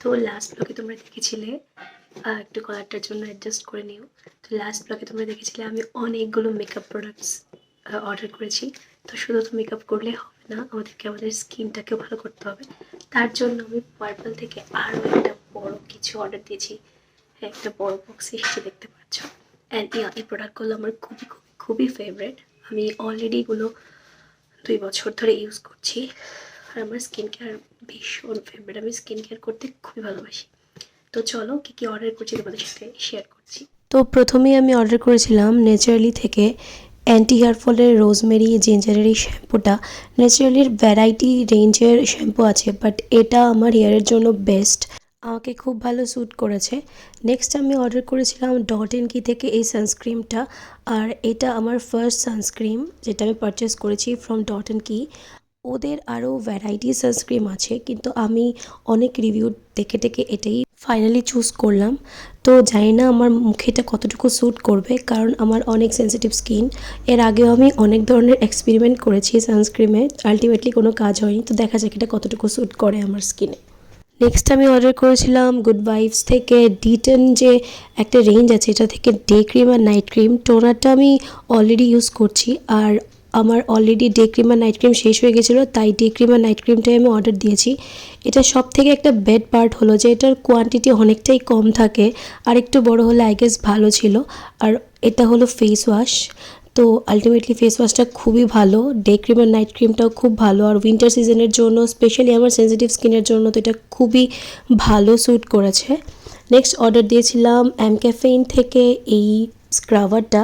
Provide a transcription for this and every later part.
তো লাস্ট ব্লগে তোমরা দেখেছিলে, একটু কলারটার জন্য অ্যাডজাস্ট করে নিও। তো লাস্ট ব্লগে তোমরা দেখেছিলে আমি অনেকগুলো মেকআপ প্রোডাক্টস অর্ডার করেছি। তো শুধু তো মেকআপ করলে হবে না, আমাদেরকে আমাদের স্কিনটাকেও ভালো করতে হবে। তার জন্য আমি পার্পল থেকে আরও একটা বড় কিছু অর্ডার দিয়েছি। হ্যাঁ, একটা বড় বক্স এসেছে দেখতে পাচ্ছ। অ্যান্ড এই প্রোডাক্টগুলো আমার খুবই খুবই খুবই ফেভারিট। আমি অলরেডি এগুলো 2 বছর ধরে ইউজ করছি। আর আমার স্কিন কেয়ার ভীষণ ফেভারিট, আমি স্কিন কেয়ার করতে খুবই ভালোবাসি। তো চলো কী কী অর্ডার করছি তোমাদের সাথে শেয়ার করছি। তো প্রথমেই আমি অর্ডার করেছিলাম নেচারালি থেকে অ্যান্টি হেয়ার ফলের রোজমেরি জিঞ্জারের এই শ্যাম্পুটা। ন্যাচারালির ভ্যারাইটি রেঞ্জের শ্যাম্পু আছে, বাট এটা আমার হেয়ারের জন্য বেস্ট, আমাকে খুব ভালো স্যুট করেছে। নেক্সট আমি অর্ডার করেছিলাম ডট অ্যান্ড কি থেকে এই সানস্ক্রিমটা। আর এটা আমার ফার্স্ট সানস্ক্রিম যেটা আমি পারচেস করেছি ফ্রম ডট অ্যান্ড কি। ওদের আরও ভ্যারাইটি সানস্ক্রিম আছে, কিন্তু আমি অনেক রিভিউ দেখে দেখে এটাই ফাইনালি চুজ করলাম। তো জানি না আমার মুখে এটা কতটুকু স্যুট করবে, কারণ আমার অনেক সেন্সিটিভ স্কিন। এর আগেও আমি অনেক ধরনের এক্সপেরিমেন্ট করেছি সানস্ক্রিমে, আলটিমেটলি কোনো কাজ হয়নি। তো দেখা যাক এটা কতটুকু স্যুট করে আমার স্কিনে। নেক্সট আমি অর্ডার করেছিলাম গুড ভাইবস থেকে D10 যে একটা রেঞ্জ আছে, এটা থেকে ডে ক্রিম আর নাইট ক্রিম। টোনারটা আমি অলরেডি ইউজ করছি, আর আমার অলরেডি ডে ক্রিম আর নাইট ক্রিম শেষ হয়ে গেছিলো, তাই ডে ক্রিম আর নাইট ক্রিমটাই আমি অর্ডার দিয়েছি। এটা সব থেকে একটা বেড পার্ট হলো যে এটার কোয়ান্টিটি অনেকটাই কম থাকে, আর একটু বড় হলে আই গেস ভালো ছিল। আর এটা হলো ফেস ওয়াশ। তো আলটিমেটলি ফেস ওয়াশটা খুবই ভালো, ডে ক্রিম আর নাইট ক্রিমটাও খুব ভালো। আর উইন্টার সিজনের জন্য, স্পেশালি আমার সেন্সিটিভ স্কিনের জন্য তো এটা খুবই ভালো স্যুট করেছে। নেক্সট অর্ডার দিয়েছিলাম ক্যাফেইন থেকে এই স্ক্রাবারটা।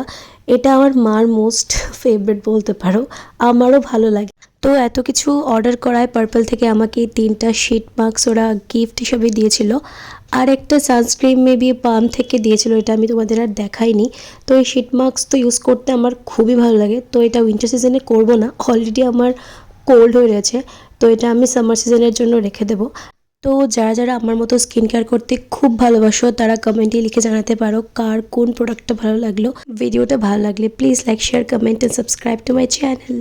এটা আমার মার মোস্ট ফেভারিট বলতে পারো, আমারও ভালো লাগে। তো এত কিছু অর্ডার করায় পার্পল থেকে আমাকে 3টা শিট মাস্ক ওরা গিফট হিসাবে দিয়েছিল। আর একটা সানস্ক্রিন মেবি পাম থেকে দিয়েছিল, এটা আমি তোমাদের আর দেখাইনি। তো এই শিট মাস্ক তো ইউজ করতে আমার খুবই ভালো লাগে। তো এটা উইন্টার সিজনে করব না, অলরেডি আমার কোল্ড হয়ে রয়েছে, তো এটা আমি সামার সিজনের জন্য রেখে দেবো। তো যারা যারা আমার মতো স্কিন কেয়ার করতে খুব ভালোবাসো তারা কমেন্টে লিখে জানাতে পারো কার কোন প্রোডাক্টটা ভালো লাগলো। ভিডিওটা ভালো লাগলে please like, share, comment and subscribe to my channel.